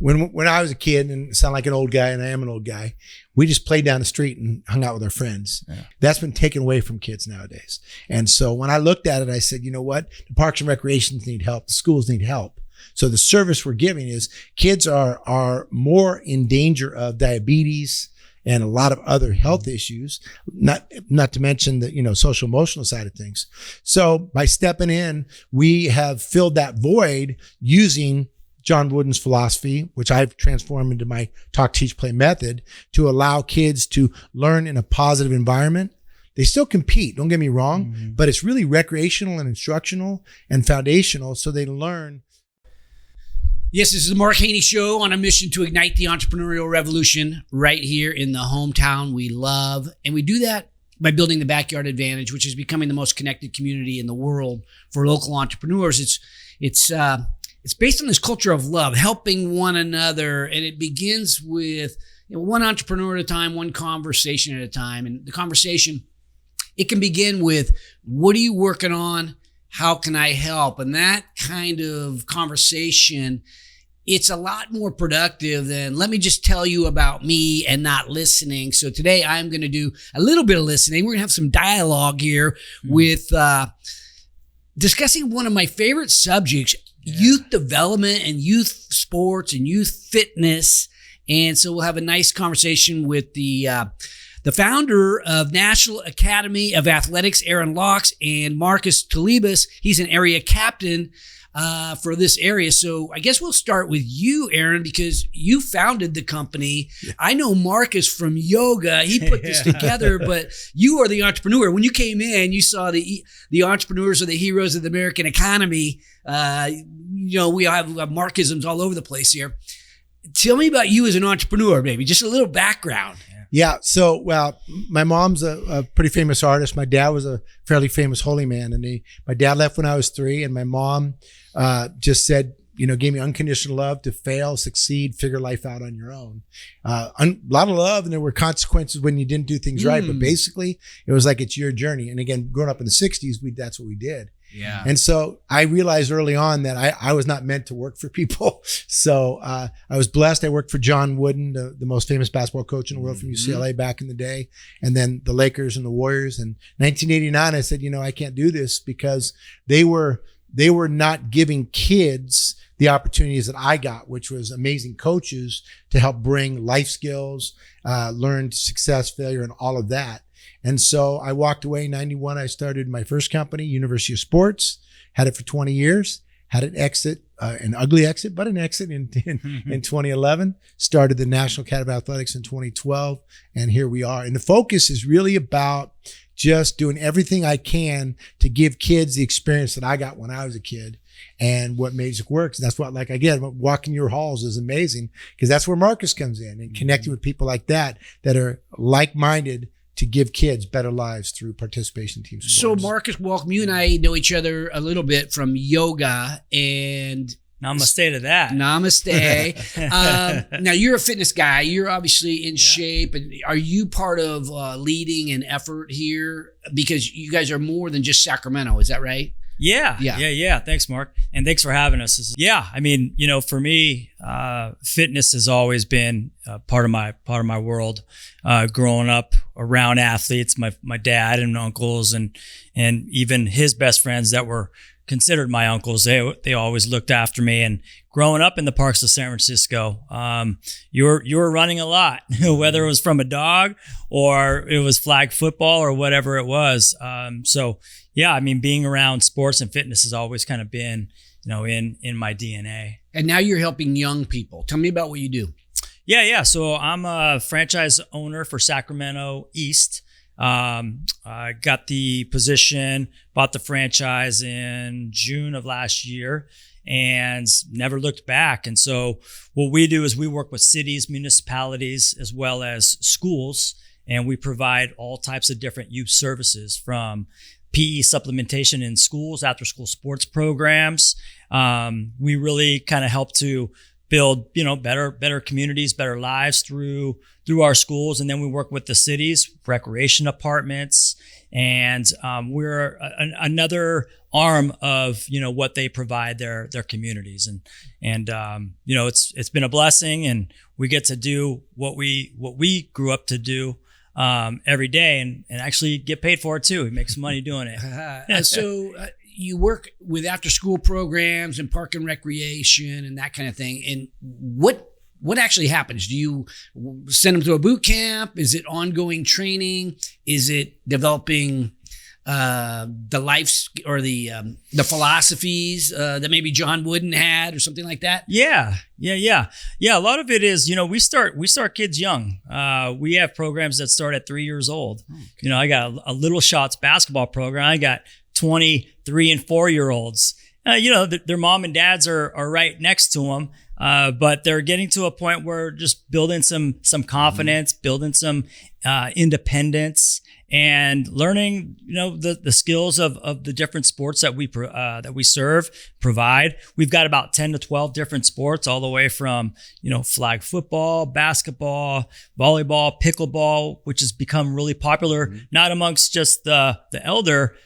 when I was a kid, and sound like an old guy, and I am an old guy, we just played down the street and hung out with our friends. Yeah. That's been taken away from kids nowadays. And so when I looked at it, I said, you know what? The parks and recreations need help. The schools need help. So the service we're giving is kids are more in danger of diabetes and a lot of other health issues, not to mention the, social emotional side of things. So by stepping in, we have filled that void using John Wooden's philosophy, which I've transformed into my talk, teach, play method, to allow kids to learn in a positive environment. They still compete, don't get me wrong, but it's really recreational and instructional and foundational, so they learn. Yes, this is the Mark Haney Show, on a mission to ignite the entrepreneurial revolution right here in the hometown we love. And we do that by building the Backyard Advantage, which is becoming the most connected community in the world for local entrepreneurs. It's based on this culture of love, helping one another. And it begins with one entrepreneur at a time, one conversation at a time. And the conversation, it can begin with, what are you working on? How can I help? And that kind of conversation, it's a lot more productive than, let me just tell you about me and not listening. So today I'm going to do a little bit of listening. We're going to have some dialogue here with discussing one of my favorite subjects, youth development and youth sports and youth fitness. And so we'll have a nice conversation with the founder of National Academy of Athletics, Aaron Locks, and Marcus Tolibas. He's an area captain for this area. So I guess we'll start with you, Aaron, because you founded the company. I know Marcus from yoga. He put this together, but you are the entrepreneur. When you came in, you saw the entrepreneurs are the heroes of the American economy. We have Marxisms all over the place here. Tell me about you as an entrepreneur, maybe just a little background. Yeah. So, my mom's a pretty famous artist. My dad was a fairly famous holy man, and my dad left when I was 3, and my mom just said, gave me unconditional love to fail, succeed, figure life out on your own. A lot of love, and there were consequences when you didn't do things right. But basically, it was like, it's your journey. And again, growing up in the 60s, that's what we did. Yeah. And so I realized early on that I was not meant to work for people. So I was blessed. I worked for John Wooden, the most famous basketball coach in the world from UCLA back in the day, and then the Lakers and the Warriors. And 1989, I said, I can't do this, because they were not giving kids the opportunities that I got, which was amazing coaches to help bring life skills, learn success, failure, and all of that. And so I walked away in 91. I started my first company, University of Sports, had it for 20 years, had an exit, an ugly exit, but an exit in 2011, started the National Academy of Athletics in 2012. And here we are. And the focus is really about just doing everything I can to give kids the experience that I got when I was a kid, and what makes it work. That's what, walking your halls is amazing, because that's where Marcus comes in, and connecting with people like that are like-minded to give kids better lives through participation team sports. So Marcus, welcome. You and I know each other a little bit from yoga, and namaste to that. Namaste. Now you're a fitness guy. You're obviously in shape. And are you part of leading an effort here? Because you guys are more than just Sacramento. Is that right? Yeah. Thanks, Mark. And thanks for having us. For me, fitness has always been part of my world. Growing up around athletes, my dad and uncles and even his best friends that were considered my uncles, they always looked after me. And growing up in the parks of San Francisco, you were running a lot, whether it was from a dog or it was flag football or whatever it was. Being around sports and fitness has always kind of been, in my DNA. And now you're helping young people. Tell me about what you do. Yeah. So I'm a franchise owner for Sacramento East. I got the position, bought the franchise in June of last year, and never looked back. And so what we do is we work with cities, municipalities, as well as schools, and we provide all types of different youth services, from PE supplementation in schools, after school sports programs. We really kind of help to build, better communities, better lives through our schools. And then we work with the cities, recreation departments, and we're another arm of, what they provide their communities. And it's been a blessing, and we get to do what we grew up to do every day, and actually get paid for it too. We make some money doing it. So you work with after school programs and park and recreation and that kind of thing. And what actually happens? Do you send them to a boot camp? Is it ongoing training? Is it developing the life or the philosophies that maybe John Wooden had or something like that? Yeah. A lot of it is, we start kids young. We have programs that start at 3 years old. Okay. I got a Little Shots basketball program. I got 20, 3 and 4 year olds. Their mom and dads are right next to them. But they're getting to a point where just building some confidence, building some independence, and learning, the skills of the different sports that we provide. We've got about 10 to 12 different sports, all the way from, flag football, basketball, volleyball, pickleball, which has become really popular, not amongst just the elder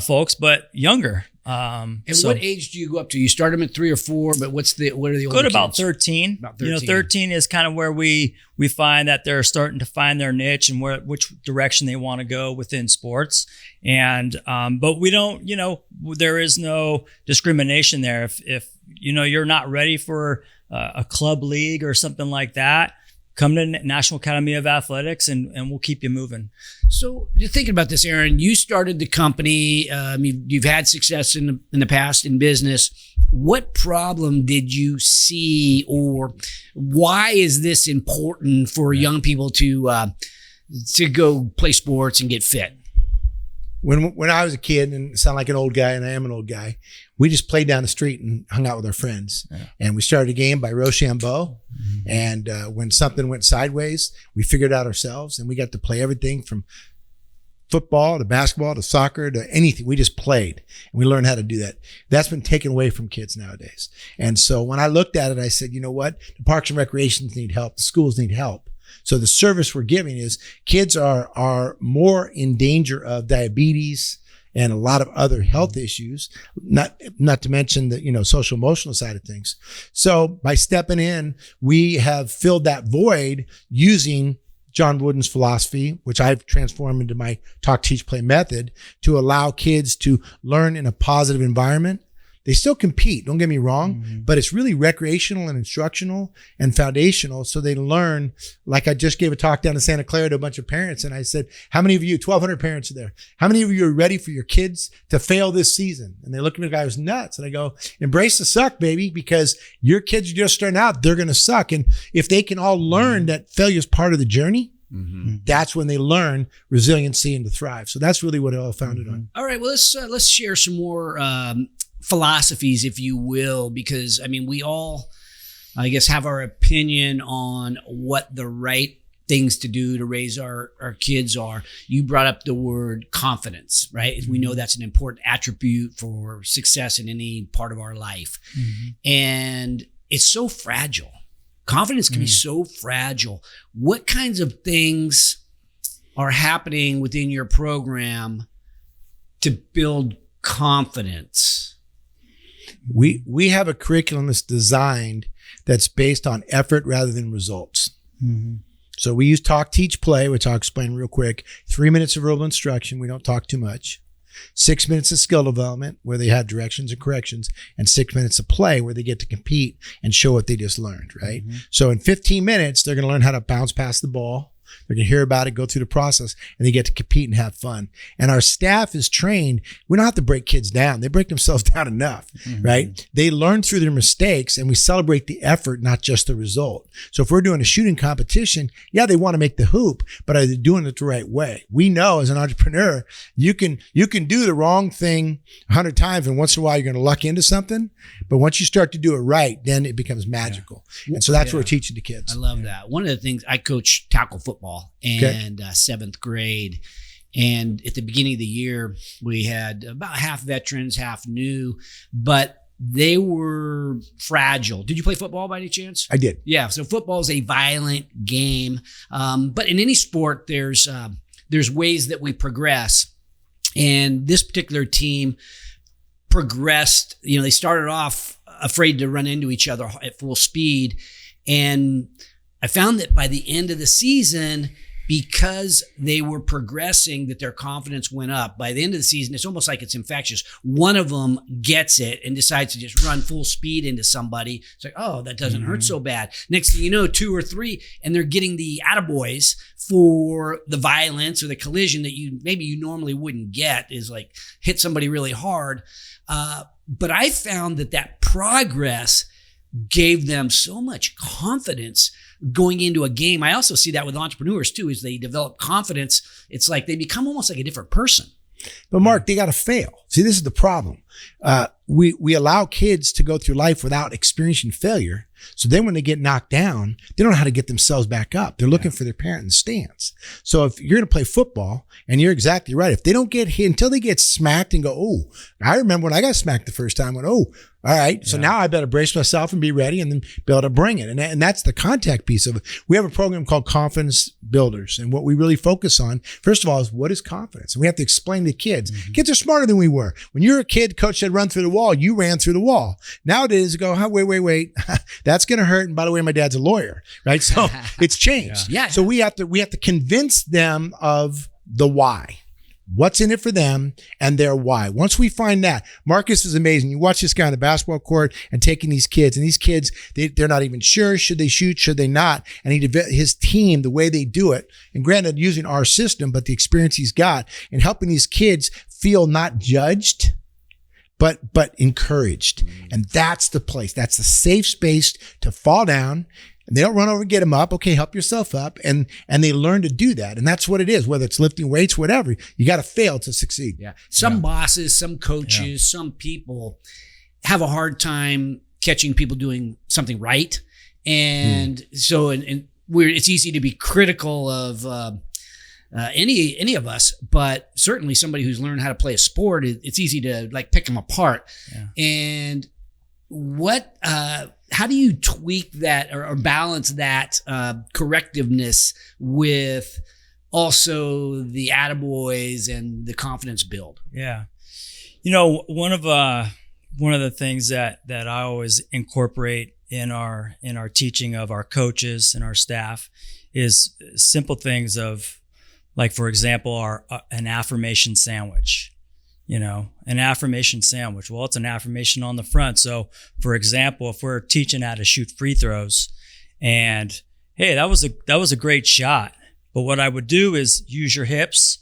folks, but younger. What age do you go up to? You start them at 3 or 4, but what are the older go to about kids? 13. About 13. 13 is kind of where we find that they're starting to find their niche and which direction they want to go within sports. And but we don't, there is no discrimination there. If you're not ready for a club league or something like that, come to National Academy of Athletics and we'll keep you moving. So you're thinking about this, Aaron. You started the company. You've had success in the past in business. What problem did you see, or why is this important for young people to go play sports and get fit? When I was a kid, and I sound like an old guy, and I am an old guy, we just played down the street and hung out with our friends. Yeah. And we started a game by Rochambeau. Mm-hmm. And when something went sideways, we figured it out ourselves, and we got to play everything from football to basketball to soccer to anything. We just played, and we learned how to do that. That's been taken away from kids nowadays. And so when I looked at it, I said, you know what? The parks and recreations need help. The schools need help. So the service we're giving is kids are more in danger of diabetes and a lot of other health issues, not to mention the, social emotional side of things. So by stepping in, we have filled that void using John Wooden's philosophy, which I've transformed into my talk, teach, play method, to allow kids to learn in a positive environment. They still compete, don't get me wrong, but it's really recreational and instructional and foundational. So they learn, like I just gave a talk down in Santa Clara to a bunch of parents. And I said, how many of you, 1,200 parents are there, how many of you are ready for your kids to fail this season? And they look at me, the guy was nuts. And I go, embrace the suck, baby, because your kids are just starting out. They're going to suck. And if they can all learn that failure is part of the journey, that's when they learn resiliency and to thrive. So that's really what it all founded on. All right. Well, let's share some more philosophies, if you will, because we all, I guess, have our opinion on what the right things to do to raise our kids are. You brought up the word confidence, right? We know that's an important attribute for success in any part of our life. And it's so fragile. Confidence can be so fragile. What kinds of things are happening within your program to build confidence? We have a curriculum that's designed that's based on effort rather than results. So we use talk, teach, play, which I'll explain real quick. 3 minutes of verbal instruction. We don't talk too much. 6 minutes of skill development where they have directions and corrections, and 6 minutes of play where they get to compete and show what they just learned, right? So in 15 minutes, they're going to learn how to bounce past the ball. They're going to hear about it, go through the process, and they get to compete and have fun. And our staff is trained. We don't have to break kids down. They break themselves down enough, right? They learn through their mistakes, and we celebrate the effort, not just the result. So if we're doing a shooting competition, yeah, they want to make the hoop, but are they doing it the right way? We know as an entrepreneur, you can do the wrong thing 100 times, and once in a while, you're going to luck into something. But once you start to do it right, then it becomes magical. And so that's what we're teaching to kids. I love that. One of the things, I coach tackle football and 7th grade. And at the beginning of the year, we had about half veterans, half new. But they were fragile. Did you play football by any chance? I did. Yeah. So football is a violent game. But in any sport, there's ways that we progress. And this particular team progressed. They started off afraid to run into each other at full speed. And I found that by the end of the season, because they were progressing, that their confidence went up. By the end of the season, it's almost like it's infectious. One of them gets it and decides to just run full speed into somebody. It's like, oh, that doesn't hurt so bad. Next thing you know, 2 or 3, and they're getting the attaboys for the violence or the collision that you normally wouldn't get, is like hit somebody really hard. But I found that progress gave them so much confidence going into a game. I also see that with entrepreneurs too, as they develop confidence. It's like they become almost like a different person. But Mark, they got to fail. See, this is the problem. We allow kids to go through life without experiencing failure. So then when they get knocked down, they don't know how to get themselves back up. They're looking for their parent in the stands. So if you're going to play football, and you're exactly right, if they don't get hit until they get smacked and go, oh, I remember when I got smacked the first time, I went, oh, all right. So now I better brace myself and be ready and then be able to bring it. And that's the contact piece of it. We have a program called Confidence Builders. And what we really focus on, first of all, is what is confidence? And we have to explain to kids. Kids are smarter than we were. When you were a kid, coach said, run through the wall. You ran through the wall. Nowadays, you go, wait. That's going to hurt. And by the way, my dad's a lawyer, right? So it's changed. Yeah. So we have to convince them of the why. What's in it for them and their why. Once we find that, Marcus is amazing. You watch this guy on the basketball court and taking these kids, and these kids, they're not even sure. Should they shoot? Should they not? And his team, the way they do it, and granted, using our system, but the experience he's got in helping these kids feel not judged, but encouraged. And that's the place. That's the safe space to fall down. And they don't run over and get them up. Okay, help yourself up. And they learn to do that. And that's what it is, whether it's lifting weights, whatever. You got to fail to succeed. Yeah. Some bosses, some coaches, some people have a hard time catching people doing something right. And so it's easy to be critical of any of us, but certainly somebody who's learned how to play a sport, it's easy to like pick them apart. Yeah. And how do you tweak that or balance that correctiveness with also the attaboys and the confidence build? Yeah. One of the things that I always incorporate in our teaching of our coaches and our staff is simple things of, like, for example, an affirmation sandwich. An affirmation sandwich. Well, it's an affirmation on the front. So, for example, if we're teaching how to shoot free throws, and hey, that was a great shot, but what I would do is use your hips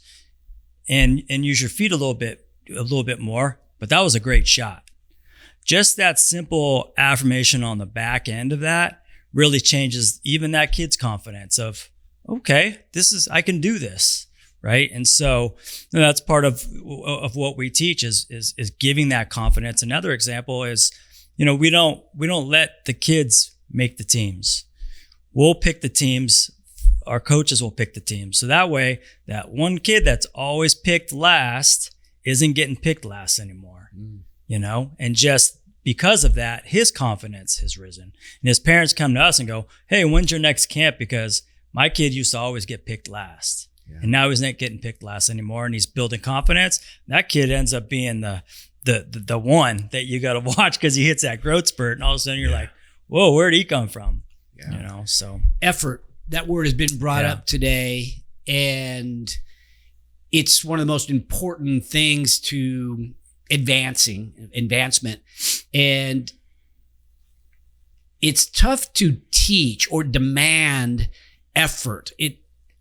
and use your feet a little bit more. But that was a great shot. Just that simple affirmation on the back end of that really changes even that kid's confidence of, okay, I can do this. Right. And so that's part of what we teach is giving that confidence. Another example is, we don't let the kids make the teams. We'll pick the teams. Our coaches will pick the teams. So that way, that one kid that's always picked last isn't getting picked last anymore, and just because of that, his confidence has risen. And his parents come to us and go, hey, when's your next camp? Because my kid used to always get picked last. Yeah. And now he's not getting picked last anymore, and he's building confidence. That kid ends up being the one that you got to watch because he hits that growth spurt, and all of a sudden you're like, whoa, where'd he come from? Yeah. So effort, that word has been brought up today, and it's one of the most important things to advancement. And it's tough to teach or demand effort.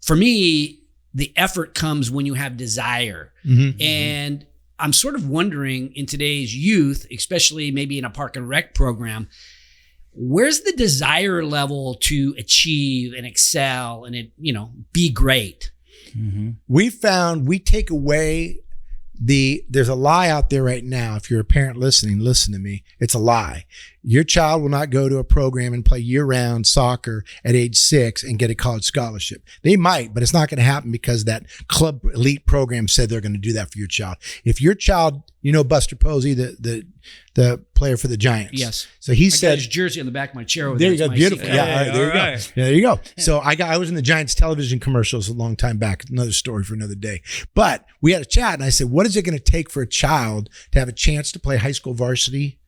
For me, the effort comes when you have desire. And I'm sort of wondering, in today's youth, especially maybe in a park and rec program, where's the desire level to achieve and excel and be great? We found we take away there's a lie out there right now. If you're a parent listening, listen to me. It's a lie. Your child will not go to a program and play year-round soccer at age 6 and get a college scholarship. They might, but it's not going to happen because that club elite program said they're going to do that for your child. If your child You know Buster Posey, the player for the Giants. Yes. So he I got said, his jersey on the back of my chair. Over there you It's go, my beautiful. secret. Yeah, all right, there you go. right. Yeah, there you go. So I was in the Giants television commercials a long time back. Another story for another day. But we had a chat, and I said, what is it going to take for a child to have a chance to play high school varsity,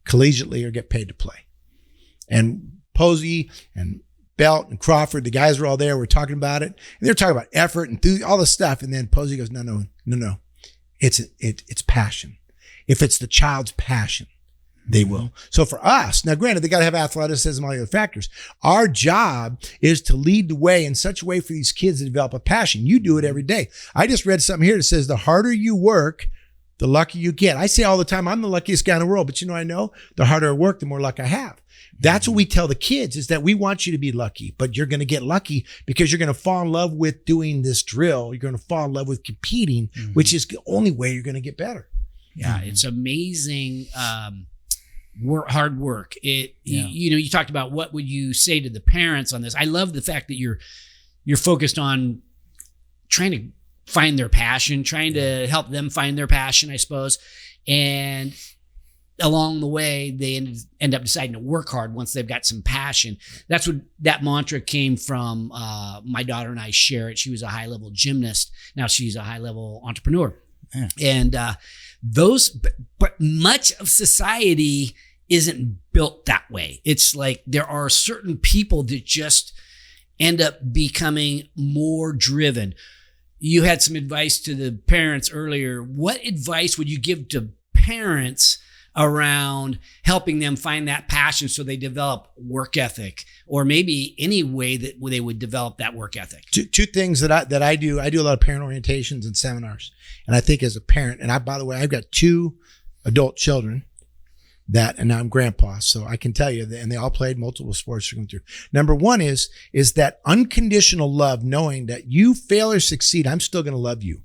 collegiately, or get paid to play? And Posey and Belt and Crawford, the guys were all there. We're talking about it. And they're talking about effort and all this stuff. And then Posey goes, no. It's passion. If it's the child's passion, they will. So for us, now granted, they got to have athleticism, all the other factors. Our job is to lead the way in such a way for these kids to develop a passion. You do it every day. I just read something here that says the harder you work, the luckier you get. I say all the time, I'm the luckiest guy in the world, but I know the harder I work, the more luck I have. That's what we tell the kids, is that we want you to be lucky, but you're going to get lucky because you're going to fall in love with doing this drill. You're going to fall in love with competing, which is the only way you're going to get better. Yeah, it's amazing. Hard work. You talked about what would you say to the parents on this. I love the fact that you're focused on trying to find their passion, trying to help them find their passion, I suppose. And along the way, they end up deciding to work hard once they've got some passion. That's what that mantra came from. My daughter and I share it. She was a high-level gymnast. Now she's a high-level entrepreneur. Yeah. And but much of society isn't built that way. It's like there are certain people that just end up becoming more driven. You had some advice to the parents earlier. What advice would you give to parents around helping them find that passion so they develop work ethic, or maybe any way that they would develop that work ethic? Two things that I do. I do a lot of parent orientations and seminars. And I think as a parent, and by the way, I've got 2 adult children and now I'm grandpa. So I can tell you that, and they all played multiple sports. Number one is that unconditional love, knowing that you fail or succeed, I'm still going to love you.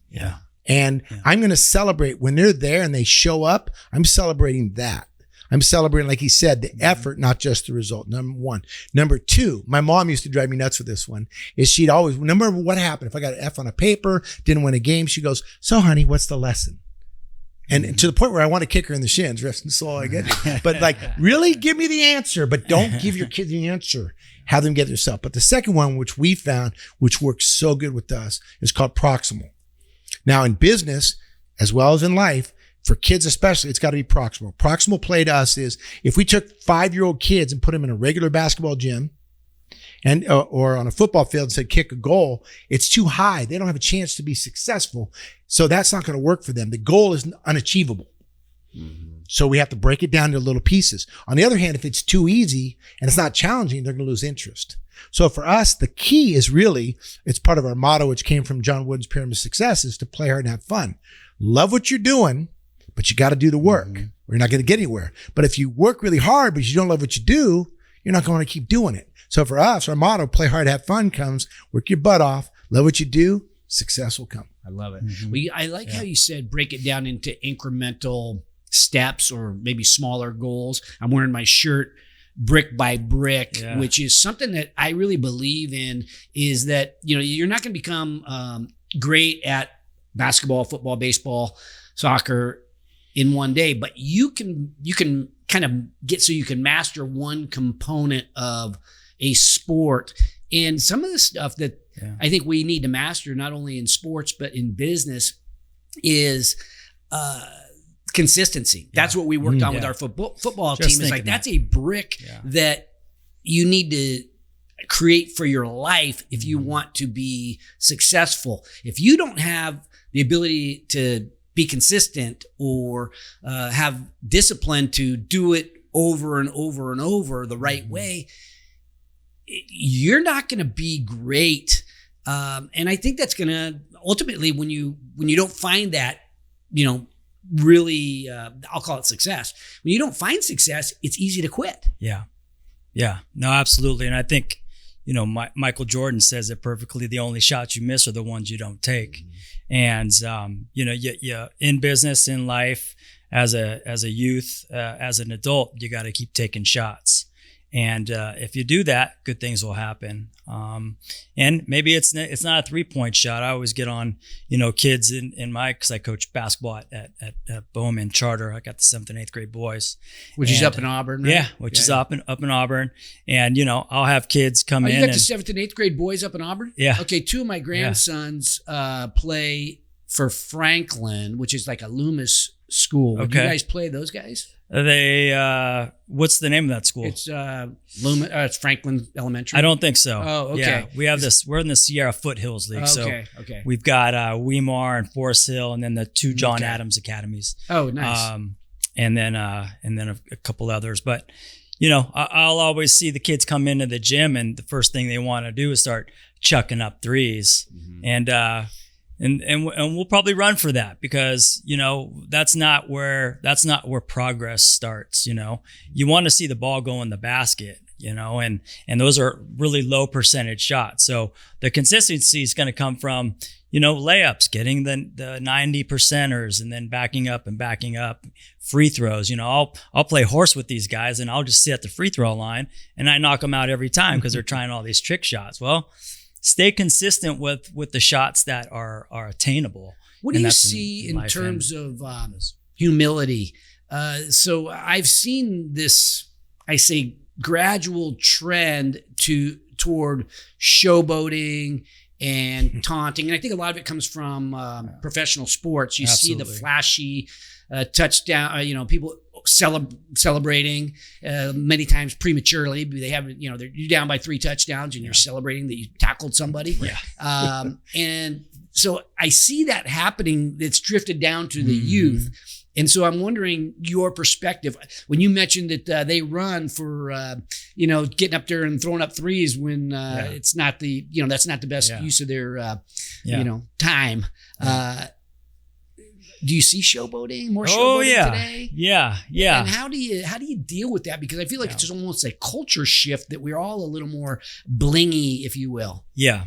Yeah. And I'm going to celebrate when they're there and they show up. I'm celebrating that. I'm celebrating, like he said, the effort, not just the result. Number one. Number 2, my mom used to drive me nuts with this one, is she'd always, remember what happened. If I got an F on a paper, didn't win a game, she goes, so honey, what's the lesson? And to the point where I want to kick her in the shins, rest in soul, I get. But like, really give me the answer, but don't give your kid the answer. Have them get themselves. But the second one, which we found, which works so good with us, is called proximal. Now, in business, as well as in life, for kids especially, it's got to be proximal. Proximal play to us is if we took 5-year-old kids and put them in a regular basketball gym and or on a football field and said kick a goal, it's too high. They don't have a chance to be successful. So that's not going to work for them. The goal is unachievable. Mm-hmm. So we have to break it down to little pieces. On the other hand, if it's too easy and it's not challenging, they're going to lose interest. So for us, the key is really, it's part of our motto, which came from John Wooden's Pyramid of Success, is to play hard and have fun. Love what you're doing, but you got to do the work, or you're not going to get anywhere. But if you work really hard, but you don't love what you do, you're not going to keep doing it. So for us, our motto, play hard, have fun, comes work your butt off, love what you do, success will come. I love it. Mm-hmm. I like how you said break it down into incremental steps or maybe smaller goals. I'm wearing my shirt brick by brick, which is something that I really believe in, is that, you're not going to become great at basketball, football, baseball, soccer in one day, but you can kind of get so you can master one component of a sport. And some of the stuff that I think we need to master, not only in sports, but in business, is consistency. That's what we worked on with our football team. It's like, that's a brick that you need to create for your life if you want to be successful. If you don't have the ability to be consistent or have discipline to do it over and over and over the right way, you're not going to be great. And I think that's going to ultimately, when you don't find that, really, I'll call it success. When you don't find success, it's easy to quit. Yeah. No, absolutely. And I think, Michael Jordan says it perfectly. The only shots you miss are the ones you don't take. And, you in business, in life, as a youth, as an adult, you got to keep taking shots. And if you do that, good things will happen. And maybe it's not a 3-point shot. I always get on, kids in my, because I coach basketball at Bowman Charter. I got the 7th and 8th grade boys, which is up in Auburn, right? Yeah, which is up in Auburn. And I'll have kids come in. You got the 7th and 8th grade boys up in Auburn? Yeah. Okay, 2 of my grandsons play for Franklin, which is like a Loomis school. Would you guys play those guys? They what's the name of that school? It's Loomis. It's Franklin Elementary. I don't think so. Oh, okay. Yeah, we have this. We're in the Sierra Foothills League. Okay. We've got Weimar and Forest Hill, and then the 2 John Adams academies. Oh, nice. And then a couple others. But I'll always see the kids come into the gym, and the first thing they want to do is start chucking up threes, and we'll probably run for that because that's not where progress starts. You want to see the ball go in the basket, and those are really low percentage shots. So the consistency is going to come from layups, getting the 90%ers, and then backing up, free throws. I'll play horse with these guys, and I'll just sit at the free throw line and I knock them out every time because they're trying all these trick shots. Well, stay consistent with the shots that are attainable. What do you see in terms of humility? So I've seen this, I say, gradual trend toward showboating and taunting. And I think a lot of it comes from professional sports. You see the flashy touchdown, people celebrating many times prematurely. They haven't, you're down by 3 touchdowns and you're celebrating that you tackled somebody. Yeah. And so I see that happening. It's drifted down to the youth. And so I'm wondering your perspective when you mentioned that they run for, getting up there and throwing up threes when it's not the, that's not the best use of their, time. Do you see showboating, more showboating today? Yeah. And how do you deal with that? Because I feel like it's almost a culture shift that we're all a little more blingy, if you will. Yeah.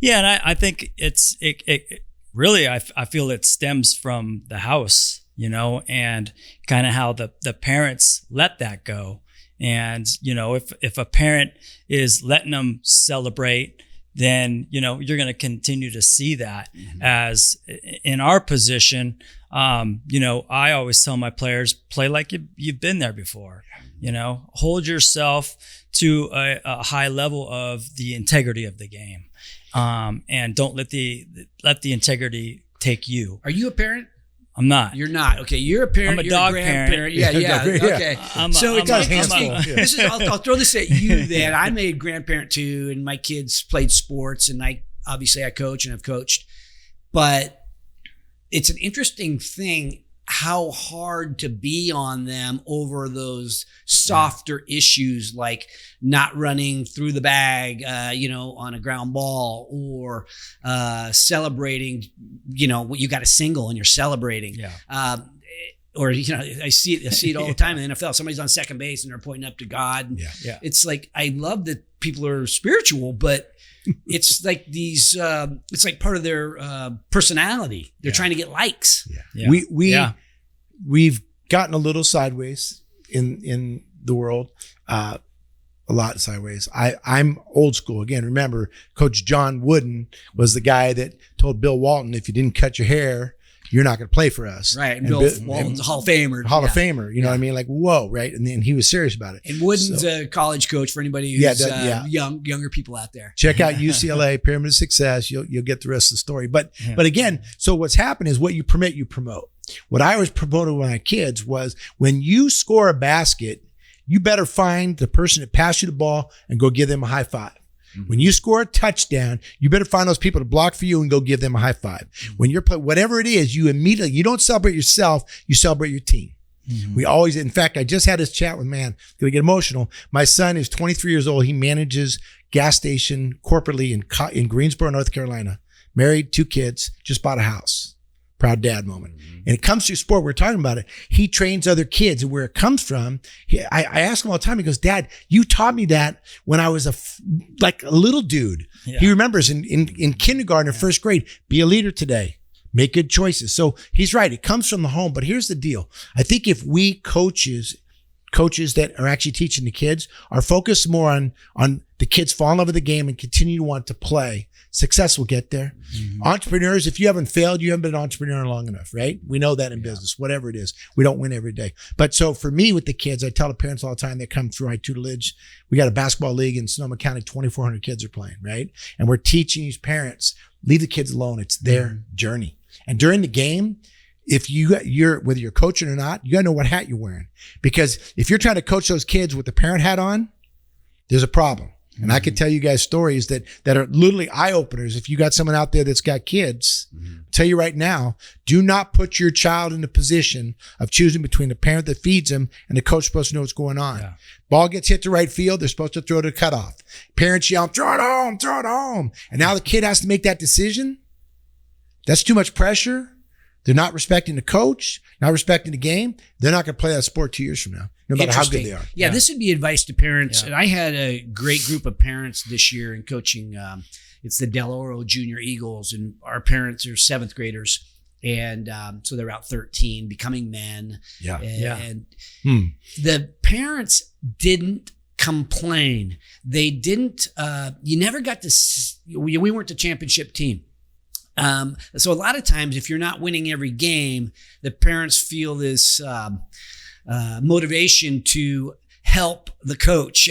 And I think it really, I feel it stems from the house, and kind of how the parents let that go. And, if a parent is letting them celebrate, then, you're going to continue to see that. As in our position, I always tell my players, play like you've been there before, hold yourself to a high level of the integrity of the game. And don't let the integrity take you. Are you a parent? I'm not. You're not. Okay, you're a parent. I'm a you're dog a grandparent. Yeah. Okay. I'll throw this at you then. I'm a grandparent too, and my kids played sports, and I coach and I've coached. But it's an interesting thing how hard to be on them over those softer issues like not running through the bag, on a ground ball, or celebrating, you got a single and you're celebrating. Yeah. Or, I see it all the time in the NFL. Somebody's on second base and they're pointing up to God. Yeah. It's like, I love that people are spiritual, but it's like these, it's like part of their personality. They're trying to get likes. Yeah. We've gotten a little sideways in the world, a lot sideways. I'm old school. Again, remember, Coach John Wooden was the guy that told Bill Walton, if you didn't cut your hair, you're not going to play for us. Right. And Bill Walton's a Hall of Famer. Hall of Famer. You know what I mean? Like, whoa, right? And then he was serious about it. And Wooden's a college coach for anybody who's younger people out there. Check out UCLA, Pyramid of Success. You'll get the rest of the story. But again, so what's happened is what you permit, you promote. What I was promoting with my kids was when you score a basket, you better find the person that passed you the ball and go give them a high five. When you score a touchdown, you better find those people to block for you and go give them a high five. When you're whatever it is, you don't celebrate yourself, you celebrate your team. We always, in fact, I just had this chat with, gonna get emotional. My son is 23 years old. He manages gas station corporately in Greensboro, North Carolina. Married, 2 kids, just bought a house. Proud dad moment. And it comes to sport. We're talking about it. He trains other kids, and where it comes from, I ask him all the time. He goes, Dad, you taught me that when I was a little dude. Yeah. He remembers in kindergarten or first grade, be a leader today, make good choices. So he's right. It comes from the home, but here's the deal. I think if we coaches coaches that are actually teaching the kids are focused more on the kids fall in love with the game and continue to want to play. Success will get there. Entrepreneurs, if you haven't failed, you haven't been an entrepreneur long enough, right? We know that in business, whatever it is. We don't win every day. But so for me with the kids, I tell the parents all the time that come through my tutelage, we got a basketball league in Sonoma County, 2,400 kids are playing, right? And we're teaching these parents, leave the kids alone. It's their journey. And during the game, if you're whether you're coaching or not, you got to know what hat you're wearing. Because if you're trying to coach those kids with the parent hat on, there's a problem. And I can tell you guys stories that are literally eye openers. If you got someone out there that's got kids, I'll tell you right now, do not put your child in a position of choosing between the parent that feeds them and the coach supposed to know what's going on. Yeah. Ball gets hit to right field. They're supposed to throw to cutoff. Parents yell, throw it home, throw it home. And now the kid has to make that decision. That's too much pressure. They're not respecting the coach, not respecting the game. They're not going to play that sport 2 years from now, no matter how good they are. Yeah, this would be advice to parents. Yeah. And I had a great group of parents this year in coaching. It's the Del Oro Junior Eagles, and our parents are seventh graders. And so they're out 13, becoming men. Yeah. And the parents didn't complain. They didn't, you never got to, we weren't the championship team. So a lot of times, if you're not winning every game, the parents feel this motivation to help the coach,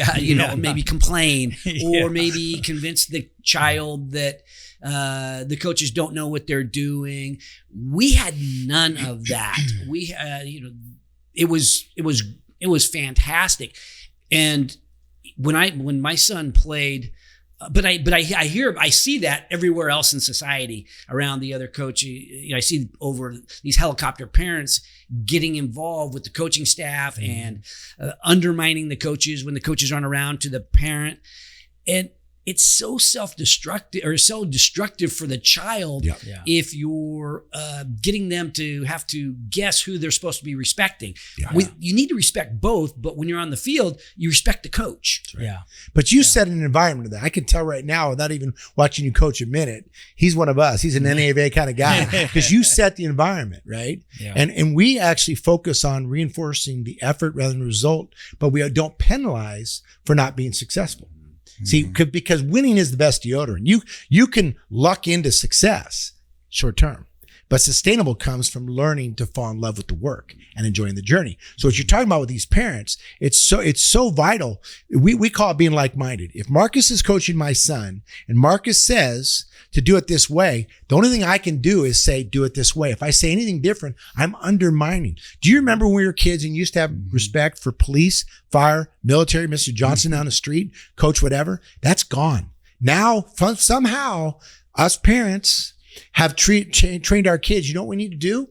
maybe complain or maybe convince the child that the coaches don't know what they're doing. We had none of that. We, it was fantastic. And when my son played. But I see that everywhere else in society around the other coach. I see over these helicopter parents getting involved with the coaching staff and undermining the coaches when the coaches aren't around to the parent. And it's so self-destructive or so destructive for the child if you're getting them to have to guess who they're supposed to be respecting. You need to respect both, but when you're on the field, you respect the coach. Right. Yeah. But you set an environment of that. I can tell right now, without even watching you coach a minute, he's one of us. He's an NAVA kind of guy because you set the environment, right? Yeah. And we actually focus on reinforcing the effort rather than the result, but we don't penalize for not being successful. See, because winning is the best deodorant. You can luck into success short term, but sustainable comes from learning to fall in love with the work and enjoying the journey. So what you're talking about with these parents, it's so vital. We call it being like-minded. If Marcus is coaching my son and Marcus says to do it this way, the only thing I can do is say, do it this way. If I say anything different, I'm undermining. Do you remember when we were kids and you used to have respect for police, fire, military, Mr. Johnson down the street, coach, whatever? That's gone. Now, somehow, us parents have trained our kids. You know what we need to do?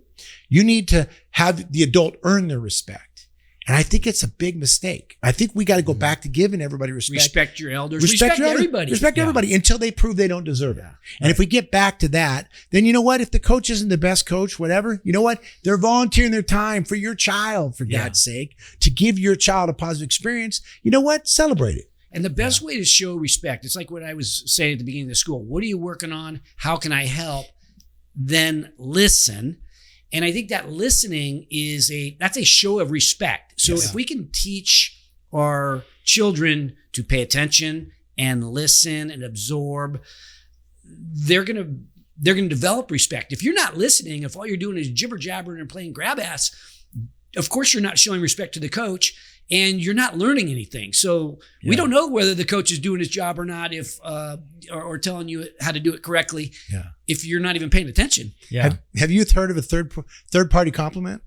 You need to have the adult earn their respect. And I think it's a big mistake. I think we got to go back to giving everybody respect. Respect your elders. Respect everybody. Respect everybody until they prove they don't deserve it. And if we get back to that, then you know what? If the coach isn't the best coach, whatever, you know what? They're volunteering their time for your child, for God's sake, to give your child a positive experience. You know what? Celebrate it. And the best way to show respect, it's like what I was saying at the beginning of the school. What are you working on? How can I help? Then listen. And I think that listening that's a show of respect. So if we can teach our children to pay attention and listen and absorb, they're going to develop respect. If you're not listening, if all you're doing is jibber jabbering and playing grab ass, of course you're not showing respect to the coach and you're not learning anything. So we don't know whether the coach is doing his job or not, if or telling you how to do it correctly. Yeah. If you're not even paying attention. Yeah. Have you heard of a third party compliment?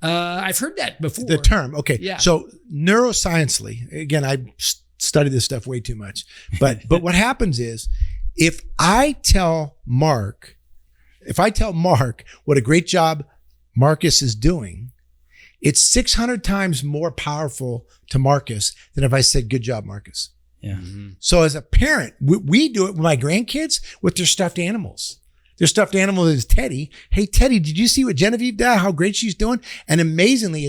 I've heard that before. The term. Okay. Yeah. So neuroscientially, again, I study this stuff way too much, but what happens is if I tell Mark what a great job Marcus is doing, it's 600 times more powerful to Marcus than if I said, good job, Marcus. Yeah. Mm-hmm. So as a parent, we do it with my grandkids with their stuffed animals. Their stuffed animal is Teddy. Hey, Teddy, did you see what Genevieve did? How great she's doing? And amazingly,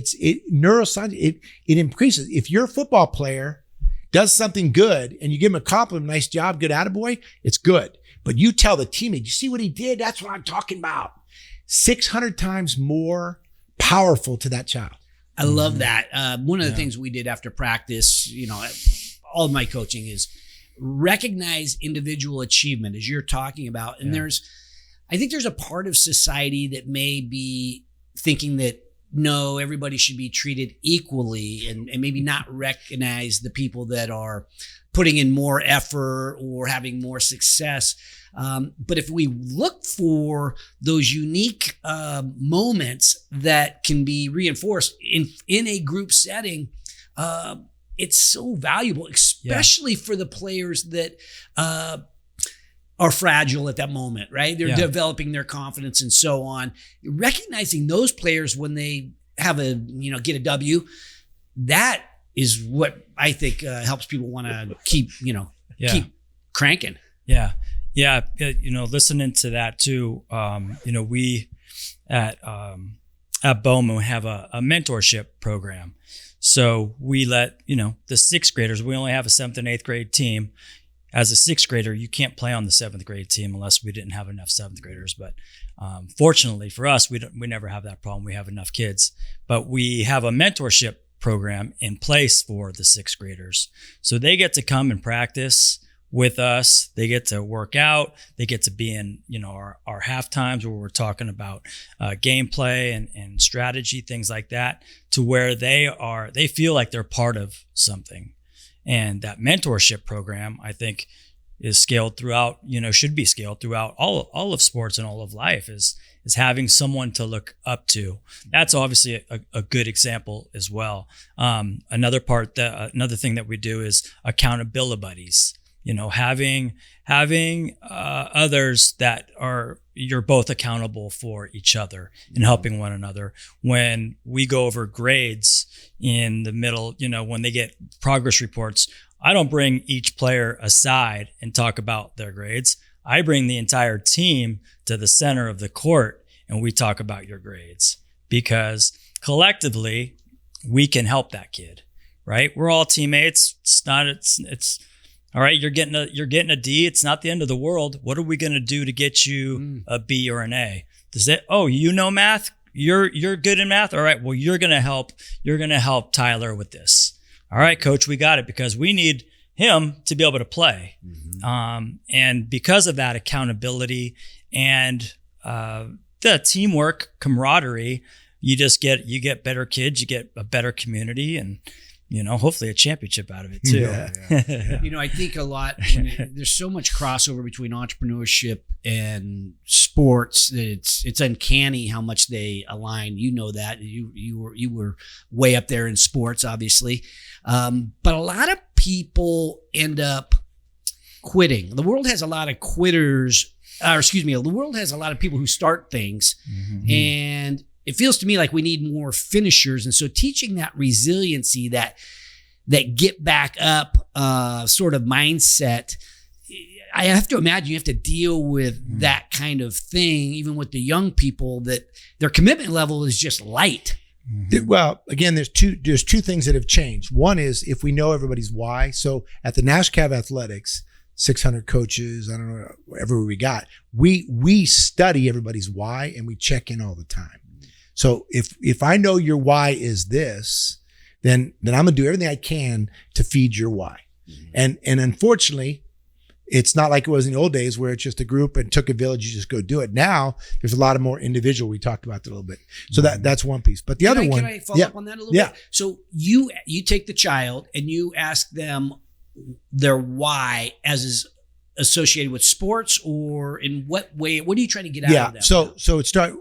neuroscience, it increases. If your football player does something good and you give him a compliment, nice job, good attaboy, it's good. But you tell the teammate, you see what he did? That's what I'm talking about. 600 times more powerful to that child. I love that. One of the things we did after practice, all of my coaching is recognize individual achievement, as you're talking about. And I think there's a part of society that may be thinking that, no, everybody should be treated equally, and maybe not recognize the people that are putting in more effort or having more success. But if we look for those unique moments that can be reinforced in a group setting, it's so valuable, especially for the players that are fragile at that moment, right? They're developing their confidence and so on. Recognizing those players when they have get a W, that is what I think helps people want to keep cranking. Yeah. Listening to that too, we at Bowman have a mentorship program. So we let, the sixth graders, we only have a 7th and 8th grade team. As a 6th grader, you can't play on the 7th grade team unless we didn't have enough 7th graders. But fortunately for us, we never have that problem. We have enough kids. But we have a mentorship program in place for the 6th graders. So they get to come and practice with us. They get to work out. They get to be in, our half times where we're talking about gameplay and strategy, things like that, to where they feel like they're part of something. And that mentorship program, I think, is scaled throughout, should be scaled throughout all of sports and all of life, is having someone to look up to. That's obviously a good example as well. Another thing that we do is accountability buddies. Having others that you're both accountable for each other and helping one another. When we go over grades in the middle, when they get progress reports, I don't bring each player aside and talk about their grades. I bring the entire team to the center of the court and we talk about your grades, because collectively we can help that kid, right? We're all teammates. It's all right, you're getting a D. It's not the end of the world. What are we going to do to get you a B or an A? Math? You're good in math? All right, well, you're going to help Tyler with this. All right, coach, we got it, because we need him to be able to play. And because of that accountability and the teamwork, camaraderie, you get better kids, you get a better community, and hopefully a championship out of it too. Yeah. I think a lot, there's so much crossover between entrepreneurship and sports that it's uncanny how much they align. That you were way up there in sports, obviously. But a lot of people end up quitting. The world has a lot of quitters, the world has a lot of people who start things, and it feels to me like we need more finishers. And so teaching that resiliency, that get back up sort of mindset, I have to imagine you have to deal with that kind of thing, even with the young people, that their commitment level is just light. Well, again, there's two things that have changed. One is if we know everybody's why. So at the NASCAV Athletics, 600 coaches, I don't know, whatever we got, we study everybody's why and we check in all the time. So if I know your why is this, then I'm gonna do everything I can to feed your why. And unfortunately, it's not like it was in the old days where it's just a group and took a village, you just go do it. Now there's a lot of more individual. We talked about that a little bit. So that's one piece. But the other one, can I follow up on that a little bit? So you take the child and you ask them their why as is associated with sports, or in what way? What are you trying to get out of them? So it started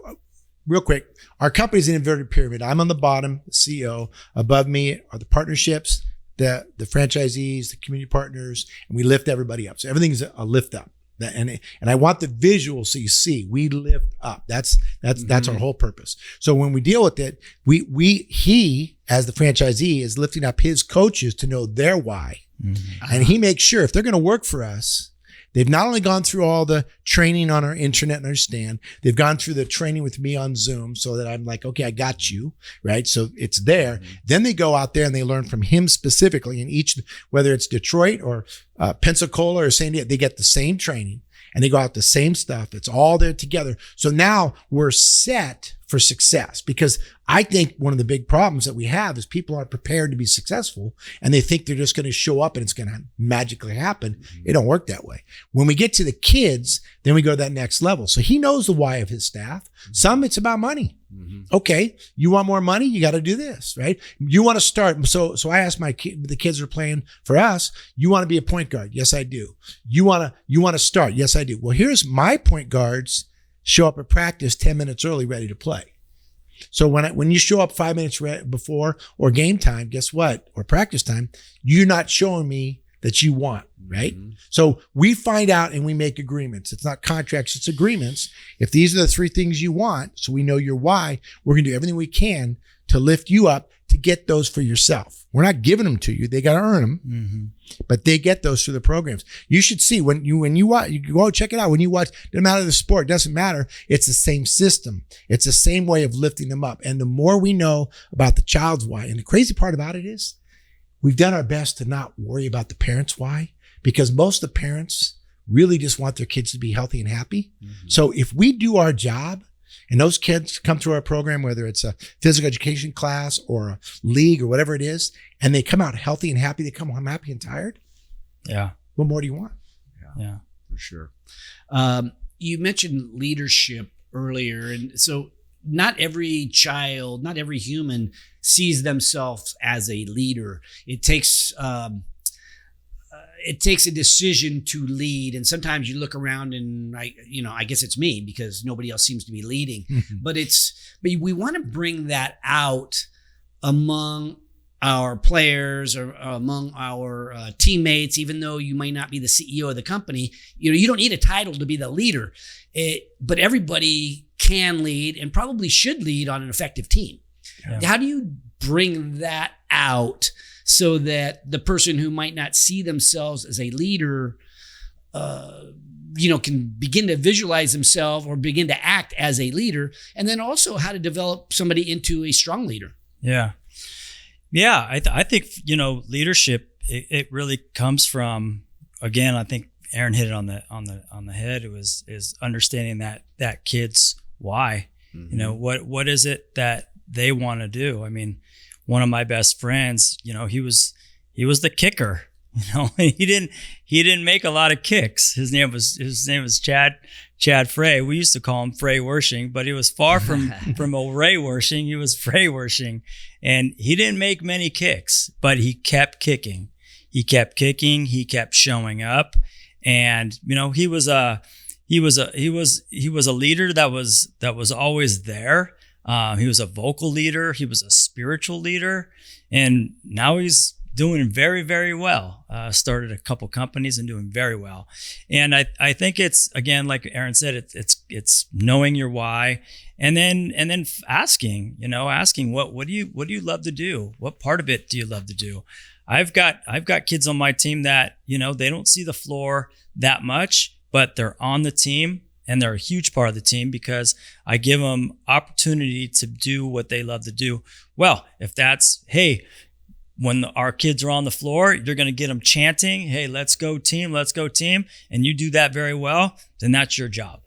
real quick. Our company's an inverted pyramid. I'm on the bottom, the CEO. Above me are the partnerships, the franchisees, the community partners, and we lift everybody up. So everything's a lift up. And I want the visual so you see we lift up. That's our whole purpose. So when we deal with it, he as the franchisee is lifting up his coaches to know their why. And he makes sure if they're going to work for us, they've not only gone through all the training on our intranet and our stand, they've gone through the training with me on Zoom so that I'm like, okay, I got you, right? So it's there. Then they go out there and they learn from him specifically in each, whether it's Detroit or Pensacola or San Diego, they get the same training. and they go out the same stuff. It's all there together. So now we're set for success, because I think one of the big problems that we have is people aren't prepared to be successful, and they think they're just going to show up and it's going to magically happen. It don't work that way. When we get to the kids, then we go to that next level. So he knows the why of his staff. Some, it's about money. Okay, you want more money? You got to do this, right? You want to start. So I asked the kids who are playing for us, you want to be a point guard? Yes, I do. You want to start? Yes, I do. Well, here's my point guards show up at practice 10 minutes early, ready to play. So when you show up 5 minutes before or game time, guess what? Or practice time, you're not showing me that you want, right? So we find out and we make agreements. It's not contracts, it's agreements. If these are the 3 things you want, so we know your why, we're going to do everything we can to lift you up to get those for yourself. We're not giving them to you. They got to earn them, but they get those through the programs. You should see when you watch, you go check it out. When you watch, doesn't matter the sport, doesn't matter. It's the same system. It's the same way of lifting them up. And the more we know about the child's why, and the crazy part about it is we've done our best to not worry about the parents' why, because most of the parents really just want their kids to be healthy and happy. So if we do our job, and those kids come through our program, whether it's a physical education class or a league or whatever it is, and they come out healthy and happy, they come home happy and tired. Yeah. What more do you want? Yeah. For sure. You mentioned leadership earlier. And so not every child, not every human sees themselves as a leader. It takes a decision to lead. And sometimes you look around and I guess it's me because nobody else seems to be leading, but we want to bring that out among our players or among our teammates, even though you might not be the CEO of the company. You don't need a title to be the leader, but everybody can lead and probably should lead on an effective team. Yeah. How do you bring that out so that the person who might not see themselves as a leader, can begin to visualize themselves or begin to act as a leader, and then also how to develop somebody into a strong leader? Yeah. I think, leadership, it really comes from, again, I think Aaron hit it on the head. Is understanding that kid's why, what is it that they want to do? I mean, one of my best friends, he was the kicker. He didn't make a lot of kicks. His name was Chad Frey. We used to call him Frey Wershing, but he was far from Ray Wershing. He was Frey Wershing, and he didn't make many kicks, but he kept kicking. He kept kicking. He kept showing up, and he was a leader that was always there. He was a vocal leader. He was a spiritual leader, and now he's doing very, very well. Started a couple companies and doing very well. And I think it's, again, like Aaron said, it's knowing your why, and then asking what do you love to do? What part of it do you love to do? I've got kids on my team that, they don't see the floor that much, but they're on the team. And they're a huge part of the team because I give them opportunity to do what they love to do. Well, if that's, hey, when our kids are on the floor, you're going to get them chanting, hey, let's go team, and you do that very well, then that's your job.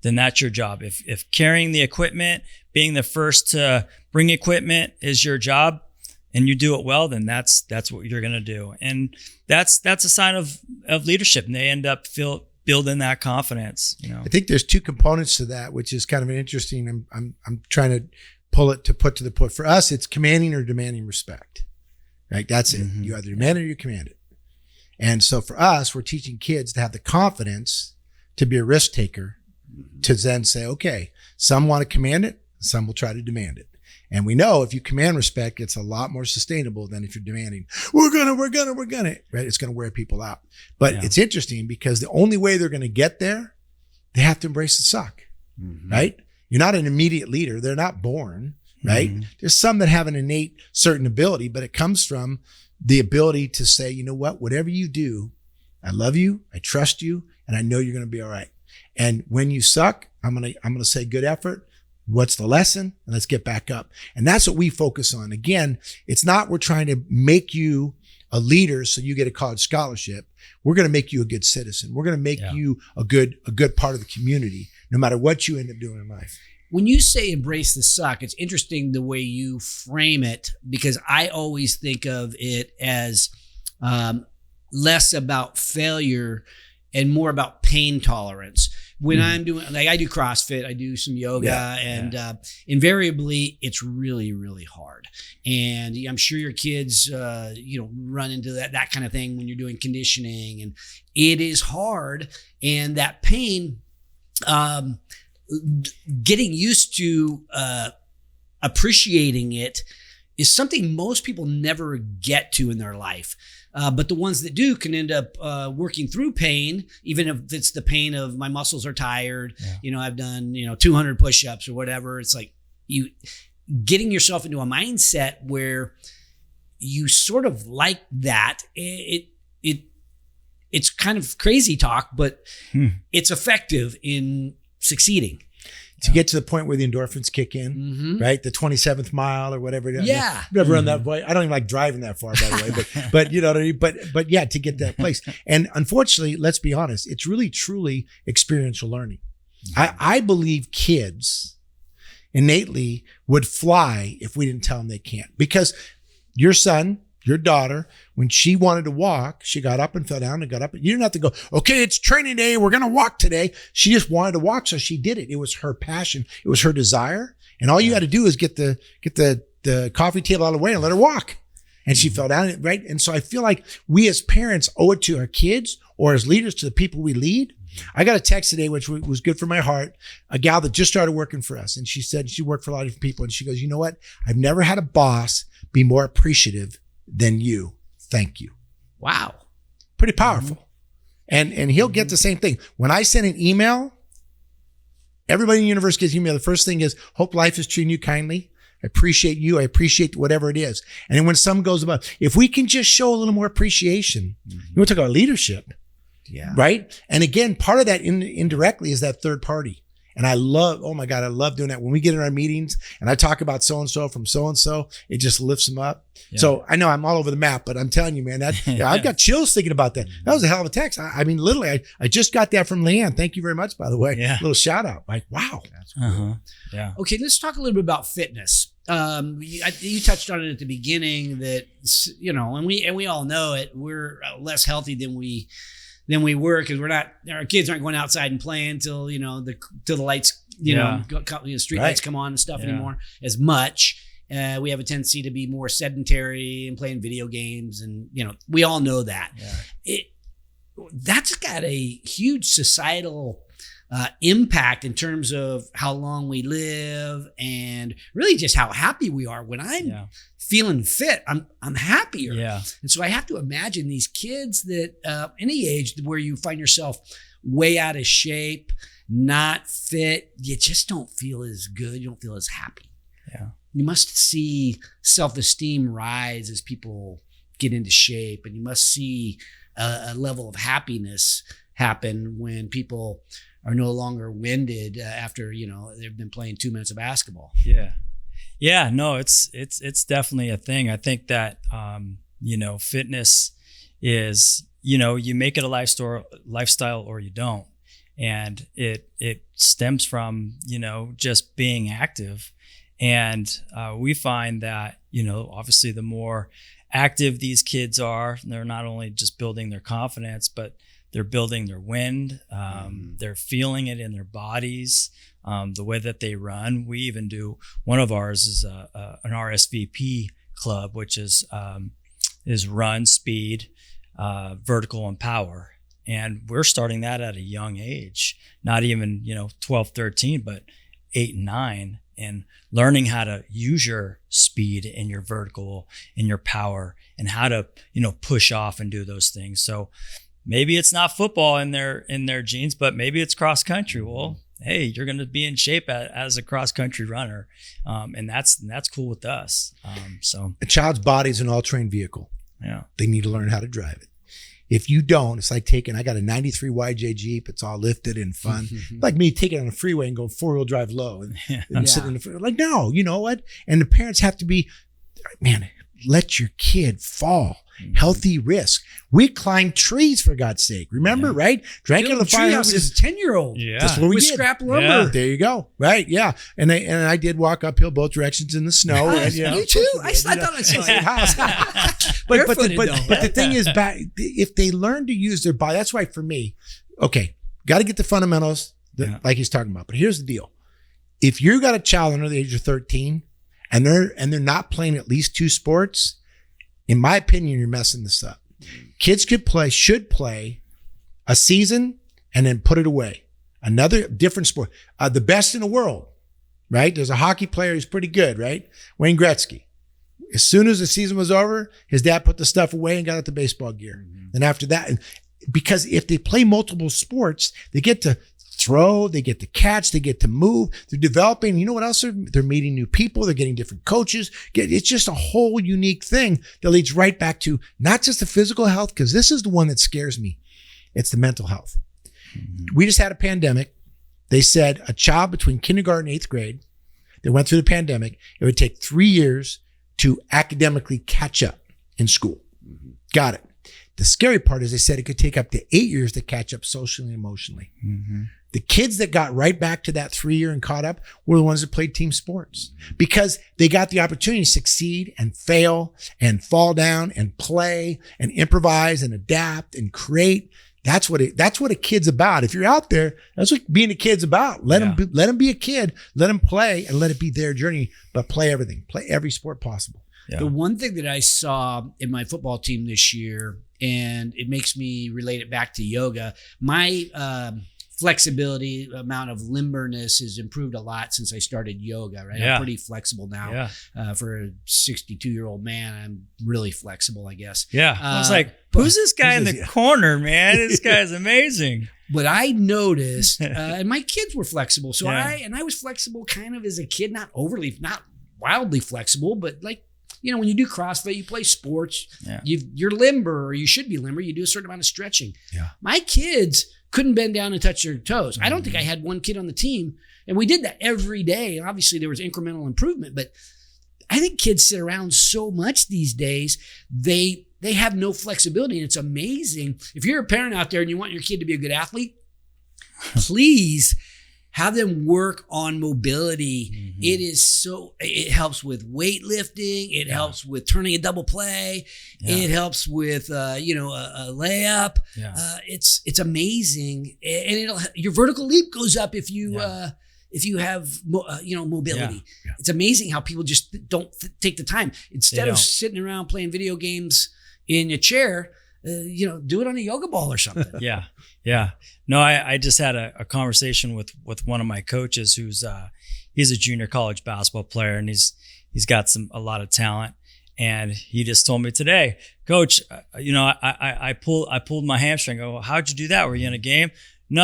If carrying the equipment, being the first to bring equipment is your job, and you do it well, then that's what you're going to do. And that's a sign of leadership, and they end up building that confidence. I think there's 2 components to that, which is kind of an interesting. I'm trying to put to the point. For us, it's commanding or demanding respect. Right? That's it. You either demand it or you command it. And so for us, we're teaching kids to have the confidence to be a risk taker, to then say, okay, some want to command it, some will try to demand it. And we know if you command respect, it's a lot more sustainable than if you're demanding, we're gonna, right? It's gonna wear people out. But It's interesting because the only way they're gonna get there, they have to embrace the suck, right? You're not an immediate leader. They're not born, right? There's some that have an innate certain ability, but it comes from the ability to say, you know what, whatever you do, I love you, I trust you, and I know you're gonna be all right. And when you suck, I'm gonna say good effort. What's the lesson? And let's get back up. And that's what we focus on. Again, it's not we're trying to make you a leader so you get a college scholarship. We're going to make you a good citizen. We're going to make you a good part of the community, no matter what you end up doing in life. When you say embrace the suck, it's interesting the way you frame it, because I always think of it as less about failure and more about pain tolerance. When I'm doing, like, I do CrossFit, I do some yoga, and invariably it's really, really hard. And I'm sure your kids, run into that kind of thing when you're doing conditioning, and it is hard. And that pain, getting used to appreciating it is something most people never get to in their life. But the ones that do can end up working through pain, even if it's the pain of my muscles are tired. I've done 200 push-ups or whatever. It's like you getting yourself into a mindset where you sort of like that. It's kind of crazy talk, but it's effective in succeeding. To get to the point where the endorphins kick in, right? The 27th mile or whatever it is. Yeah. I've never run that way. I don't even like driving that far, by the way, but you know what I mean? But yeah, to get that place. And unfortunately, let's be honest, it's really truly experiential learning. I believe kids innately would fly if we didn't tell them they can't, because your son, your daughter, when she wanted to walk, she got up and fell down and got up. You didn't have to go, okay, it's training day, we're going to walk today. She just wanted to walk, so she did it. It was her passion. It was her desire. And all you had to do is get the coffee table out of the way and let her walk. And she fell down, right? And so I feel like we as parents owe it to our kids, or as leaders to the people we lead. I got a text today, which was good for my heart, a gal that just started working for us. And she said she worked for a lot of different people. And she goes, you know what? I've never had a boss be more appreciative than you. Thank you. Wow. Pretty powerful. And he'll get the same thing. When I send an email, everybody in the universe gets email. The first thing is, hope life is treating you kindly. I appreciate you. I appreciate whatever it is. And then when something goes about, if we can just show a little more appreciation, you want to talk about leadership, right? And again, part of that indirectly is that third party. And I love doing that. When we get in our meetings and I talk about so-and-so from so-and-so, it just lifts them up. Yeah. So I know I'm all over the map, but I'm telling you, man, I've got chills thinking about that. That was a hell of a text. I mean, literally, I just got that from Leanne. Thank you very much, by the way. Yeah. Little shout out. Like, wow. That's cool. Yeah. Okay, let's talk a little bit about fitness. You touched on it at the beginning that, and we all know it. We're less healthy than we were, because our kids aren't going outside and playing till the lights, street lights come on and stuff anymore as much. We have a tendency to be more sedentary and playing video games, and we all know that. That's got a huge societal impact in terms of how long we live, and really just how happy we are. When I'm feeling fit, I'm happier. Yeah. And so I have to imagine these kids that any age where you find yourself way out of shape, not fit, you just don't feel as good. You don't feel as happy. Yeah. You must see self-esteem rise as people get into shape, and you must see a level of happiness happen when people are no longer winded after they've been playing 2 minutes of basketball. Yeah, no, it's definitely a thing. I think that fitness is, you make it a lifestyle or you don't, and it stems from just being active. And we find that obviously the more active these kids are, they're not only just building their confidence, but they're building their wind. They're feeling it in their bodies, the way that they run. We even do, one of ours is an RSVP club, which is run, speed, vertical, and power. And we're starting that at a young age, not even 12, 13, but 8 and 9, and learning how to use your speed and your vertical and your power, and how to push off and do those things. So maybe it's not football in their genes, but maybe it's cross country. Well, hey, you're going to be in shape as a cross country runner, and that's cool with us. So a child's body is an all-terrain vehicle. Yeah, they need to learn how to drive it. If you don't, it's like I got a 93 YJ Jeep. It's all lifted and fun. Like me taking on a freeway and going 4-wheel drive low and sitting in the freeway. Like, no, you know what? And the parents have to be, man, let your kid fall. Healthy risk. We climbed trees, for God's sake. Remember, right? Drank out of the firehouse as a 10-year-old. Yeah. That's what we With did. scrap lumber. Yeah. There you go. Right. Yeah. And I did walk uphill both directions in the snow. And, You too? I thought I saw you. But Barefooted, though. the thing is, if they learn to use their body, that's why for me, okay, got to get the fundamentals like he's talking about. But here's the deal. If you got a child under the age of 13 and they're not playing at least 2 sports, in my opinion, you're messing this up. Kids should play a season and then put it away. Another different sport. The best in the world, right? There's a hockey player who's pretty good, right? Wayne Gretzky. As soon as the season was over, his dad put the stuff away and got out the baseball gear. And after that, because if they play multiple sports, they get to throw, they get to catch, they get to move. They're developing. You know what else? They're meeting new people. They're getting different coaches. It's just a whole unique thing that leads right back to not just the physical health, because this is the one that scares me. It's the mental health. We just had a pandemic. They said a child between kindergarten and 8th grade that went through the pandemic, it would take 3 years to academically catch up in school. Got it. The scary part is they said it could take up to 8 years to catch up socially and emotionally. The kids that got right back to that 3 year and caught up were the ones that played team sports because they got the opportunity to succeed and fail and fall down and play and improvise and adapt and create. That's what a kid's about. If you're out there, that's what being a kid's about. Let them be a kid, let them play and let it be their journey, but play everything, play every sport possible. Yeah. The one thing that I saw in my football team this year, and it makes me relate it back to yoga, my flexibility, amount of limberness has improved a lot since I started yoga, right? Yeah. I'm pretty flexible now. For a 62-year-old man, I'm really flexible, I guess. Yeah. I was like, who's this guy in the corner, man? This guy's amazing. But I noticed, and my kids were flexible. So Yeah. I was flexible kind of as a kid, not wildly flexible, but like, you know, when you do CrossFit, you play sports, you're limber, or you should be limber. You do a certain amount of stretching. Yeah. My kids couldn't bend down and touch their toes. I don't think I had one kid on the team, and we did that every day. And obviously, there was incremental improvement, but I think kids sit around so much these days, they have no flexibility, and it's amazing. If you're a parent out there and you want your kid to be a good athlete, please have them work on mobility. It helps with weightlifting. It helps with turning a double play. It helps with, a layup. It's amazing. And your vertical leap goes up if you have, mobility. Yeah. It's amazing how people just don't take the time. Instead of sitting around playing video games in a chair, do it on a yoga ball or something. Yeah. No, I just had a conversation with one of my coaches who's he's a junior college basketball player, and he's got a lot of talent. And he just told me today, Coach, I pulled my hamstring. I go, how'd you do that? Were you in a game? No,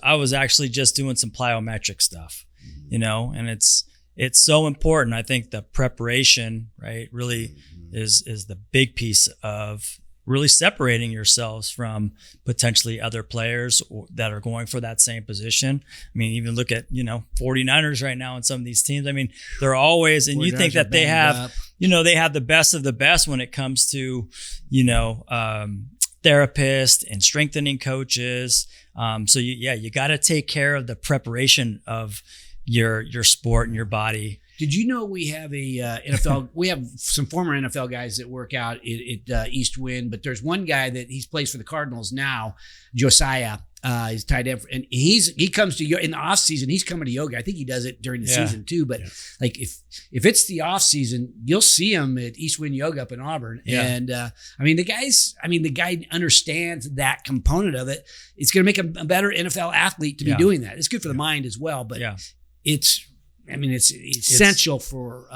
I was actually just doing some plyometric stuff, and it's so important. I think the preparation, right, really is the big piece of really separating yourselves from potentially other players that are going for that same position. I mean, even look at, 49ers right now in some of these teams. I mean, they're always, and you think that they have, they have the best of the best when it comes to, therapists and strengthening coaches. So you got to take care of the preparation of your sport and your body. Did you know we have a NFL? We have some former NFL guys that work out at East Wind, but there's one guy that he plays for the Cardinals now, Josiah. He's tight end, and he comes to in the off season. He's coming to yoga. I think he does it during the season too. But like if it's the off season, you'll see him at East Wind Yoga up in Auburn. Yeah. And the guy understands that component of it. It's going to make him a better NFL athlete to be doing that. It's good for the mind as well, but it's essential for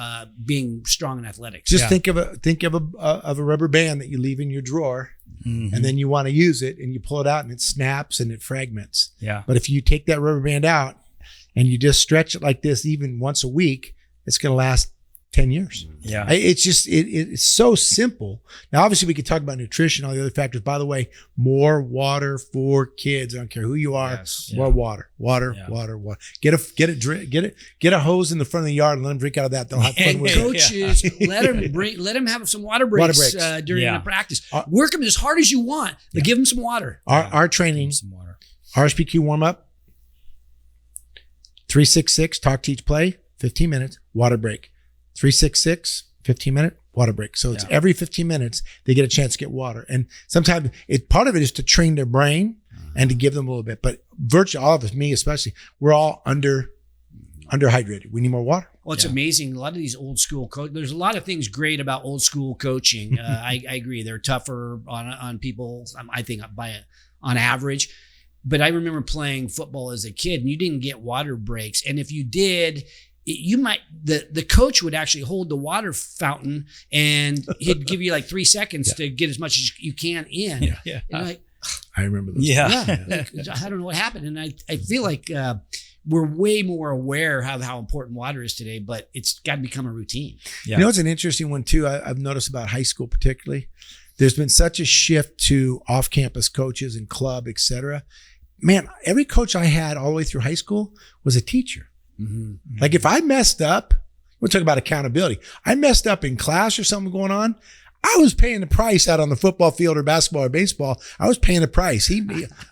being strong in athletics. Just think of a rubber band that you leave in your drawer, and then you want to use it, and you pull it out, and it snaps and it fragments. Yeah. But if you take that rubber band out and you just stretch it like this, even once a week, it's going to last 10 years. Yeah. It's just, it's so simple. Now, obviously we could talk about nutrition, all the other factors. By the way, more water for kids. I don't care who you are. Yes. More water. Get a hose in the front of the yard and let them drink out of that. They'll have fun And with coaches, let them have some water breaks, during the practice. Work them as hard as you want, but give them some water. Our training, RSPQ warm up, 366, talk, teach, play, 15 minutes, water break. 366, 15-minute water break. So it's every 15 minutes they get a chance to get water. And sometimes part of it is to train their brain and to give them a little bit. But virtually all of us, me especially, we're all underhydrated. We need more water. Well, it's amazing. A lot of these old school there's a lot of things great about old school coaching. I agree. They're tougher on people, I think, on average. But I remember playing football as a kid, and you didn't get water breaks. And if you did, the coach would actually hold the water fountain and he'd give you like 3 seconds to get as much as you can in. Yeah. And like, I remember those. I don't know what happened. And I feel like we're way more aware of how important water is today, but it's got to become a routine. You know, it's an interesting one too. I've noticed about high school particularly. There's been such a shift to off-campus coaches and club, et cetera. Man, every coach I had all the way through high school was a teacher. Mm-hmm. Like if I messed up, we're talking about accountability. I messed up in class or something going on. I was paying the price out on the football field or basketball or baseball. I was paying the price.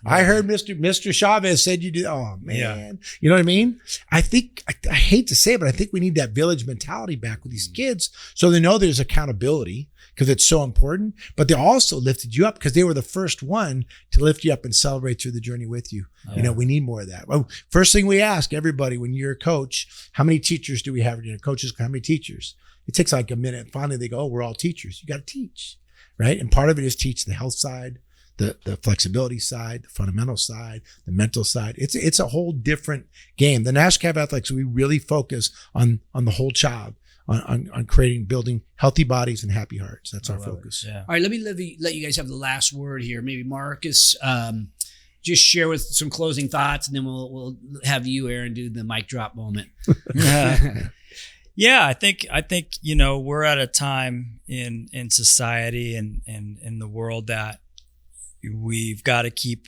I heard Mr. Chavez said you did. Oh man. You know what I mean? I think, I hate to say it, but I think we need that village mentality back with these kids. So they know there's accountability because it's so important, but they also lifted you up because they were the first one to lift you up and celebrate through the journey with you. You know, we need more of that. Well, first thing we ask everybody when you're a coach, how many teachers do we have? Coaches, how many teachers? It takes like a minute. Finally, they go, oh, we're all teachers. You got to teach, right? And part of it is teach the health side, the flexibility side, the fundamental side, the mental side. It's a whole different game. The National Academy of Athletics, we really focus on the whole child, on building healthy bodies and happy hearts. That's our focus. All right, let you guys have the last word here. Maybe Marcus, just share with some closing thoughts, and then we'll have you, Aaron, do the mic drop moment. Yeah, I think we're at a time in society and in the world that we've got to keep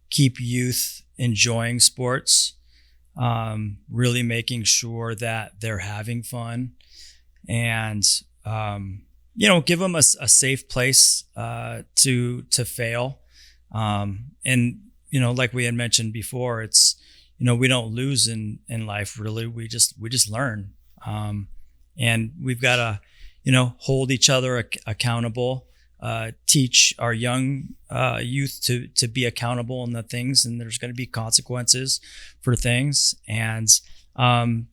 youth enjoying sports, really making sure that they're having fun, and give them a safe place to fail, and like we had mentioned before, it's we don't lose in life really. We just learn. And we've got to, hold each other accountable, teach our young youth to be accountable in the things, and there's going to be consequences for things, and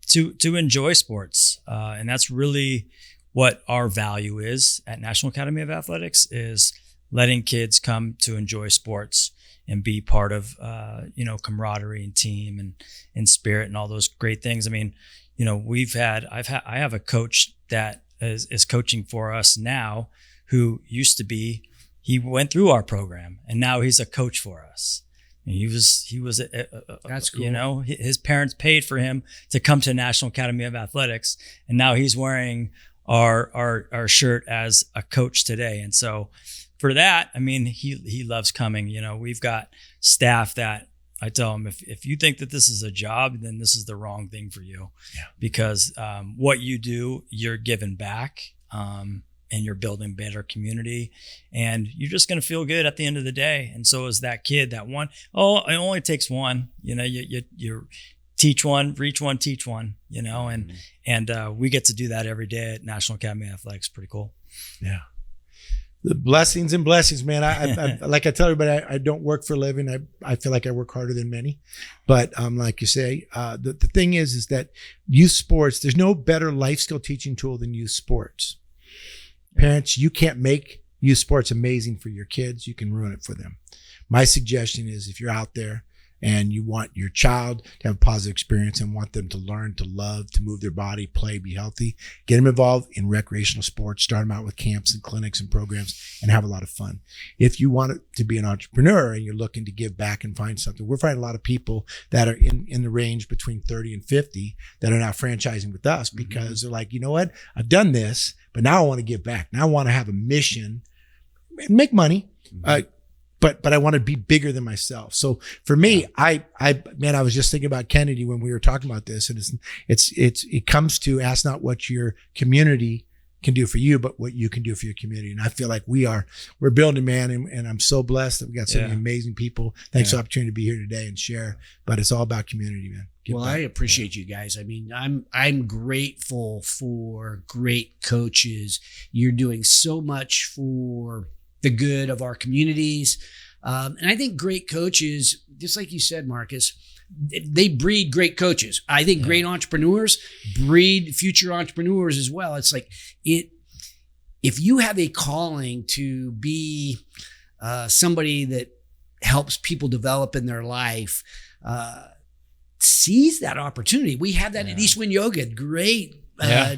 to enjoy sports. And that's really what our value is at National Academy of Athletics, is letting kids come to enjoy sports and be part of, camaraderie and team and spirit and all those great things. I mean, I have a coach that is coaching for us now, who he went through our program, and now he's a coach for us. And he was that's cool. His parents paid for him to come to National Academy of Athletics, and now he's wearing our shirt as a coach today. And so for that, I mean, he loves coming. We've got staff that I tell them, if you think that this is a job, then this is the wrong thing for you. Yeah. Because what you do, you're giving back, and you're building better community, and you're just going to feel good at the end of the day. And so is that kid, that one. Oh, it only takes one. You teach one, reach one, teach one. And we get to do that every day at National Academy of Athletics. Pretty cool. Yeah. The blessings and blessings, man. I like I tell everybody, I don't work for a living. I feel like I work harder than many, but like you say, the thing is that youth sports, there's no better life skill teaching tool than youth sports. Parents, you can't make youth sports amazing for your kids. You can ruin it for them. My suggestion is, if you're out there, and you want your child to have a positive experience and want them to learn, to love, to move their body, play, be healthy, get them involved in recreational sports, start them out with camps and clinics and programs, and have a lot of fun. If you want to be an entrepreneur and you're looking to give back and find something, we're finding a lot of people that are in the range between 30 and 50 that are now franchising with us because they're like, you know what, I've done this, but now I want to give back. Now I want to have a mission and make money. But I want to be bigger than myself. So for me, I was just thinking about Kennedy when we were talking about this, and it comes to ask not what your community can do for you, but what you can do for your community. And I feel like we're building, man. And I'm so blessed that we got so many amazing people. Thanks for the opportunity to be here today and share, but it's all about community, man. Well, I appreciate you guys. I mean, I'm grateful for great coaches. You're doing so much for the good of our communities. And I think great coaches, just like you said, Marcus, they breed great coaches. I think great entrepreneurs breed future entrepreneurs as well. It's like if you have a calling to be somebody that helps people develop in their life, seize that opportunity. We have that at East Wind Yoga. Great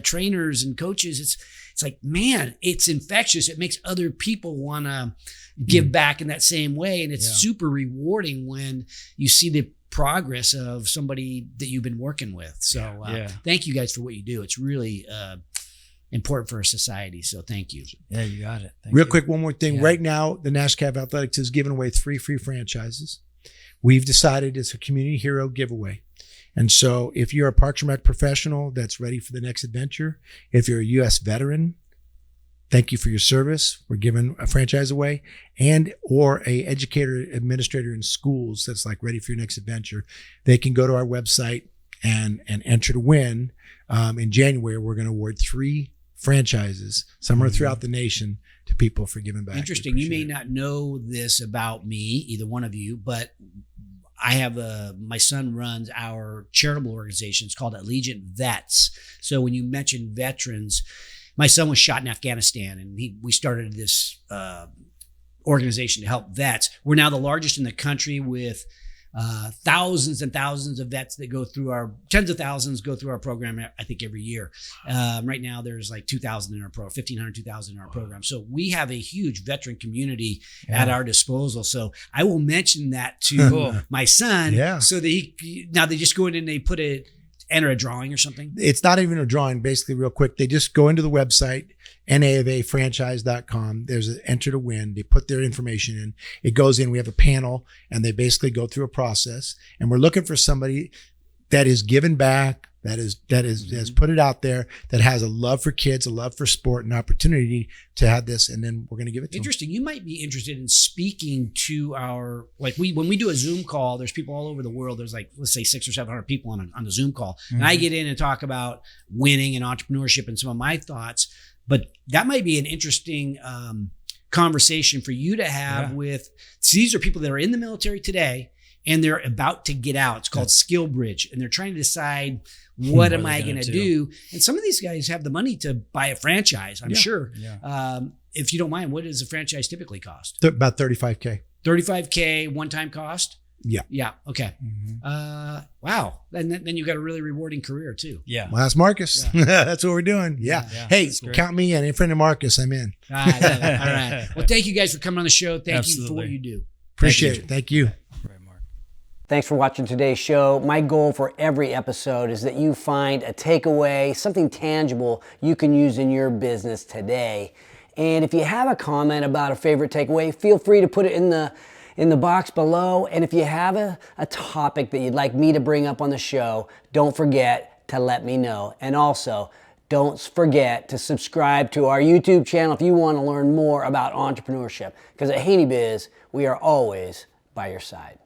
trainers and coaches. It's like, man, it's infectious. It makes other people want to give back in that same way. And it's super rewarding when you see the progress of somebody that you've been working with. So thank you guys for what you do. It's really important for our society. So thank you. Yeah, you got it. Real quick, one more thing. Right now, the NASCAV Athletics is giving away 3 free franchises. We've decided it's a community hero giveaway. And so if you're a Parks and Rec professional that's ready for the next adventure, if you're a U.S. veteran, thank you for your service. We're giving a franchise away, and or a educator, administrator in schools that's like ready for your next adventure. They can go to our website and enter to win. In January, we're going to award 3 franchises somewhere throughout the nation to people for giving back. Interesting. You may not know this about me, either one of you, but I have my son runs our charitable organization. It's called Allegiant Vets. So when you mention veterans, my son was shot in Afghanistan, and we started this organization to help vets. We're now the largest in the country with thousands and thousands of vets that go through tens of thousands go through our program, I think, every year. Right now, there's like 2,000 in our 1,500, 2,000 in our program. So we have a huge veteran community at our disposal. So I will mention that to my son so that now they just go in and they enter a drawing or something. It's not even a drawing. Basically, real quick, they just go into the website, naofafranchise.com. There's an enter to win. They put their information in. It goes in. We have a panel, and they basically go through a process. And we're looking for somebody that is given back, that has put it out there, that has a love for kids, a love for sport, an opportunity to have this, and then we're going to give it to Interesting. Them. You might be interested in speaking to when we do a Zoom call, there's people all over the world. There's like, let's say 600 or 700 people on the Zoom call. And I get in and talk about winning and entrepreneurship and some of my thoughts, but that might be an interesting conversation for you to have with, these are people that are in the military today, and they're about to get out. It's called Skill Bridge. And they're trying to decide, what am I going to do? And some of these guys have the money to buy a franchise, I'm sure. Yeah. If you don't mind, what does a franchise typically cost? About $35K. $35K one-time cost? Yeah. Yeah. Okay. Wow. Then you've got a really rewarding career too. Yeah. Well, that's Marcus. Yeah. That's what we're doing. Yeah. Hey, count me in. In front of Marcus, I'm in. All right. Well, thank you guys for coming on the show. Thank you for what you do. Appreciate it. Thank you. Thanks for watching today's show. My goal for every episode is that you find a takeaway, something tangible you can use in your business today. And if you have a comment about a favorite takeaway, feel free to put it in the box below. And if you have a topic that you'd like me to bring up on the show, don't forget to let me know. And also, don't forget to subscribe to our YouTube channel if you want to learn more about entrepreneurship. Because at Haney Biz, we are always by your side.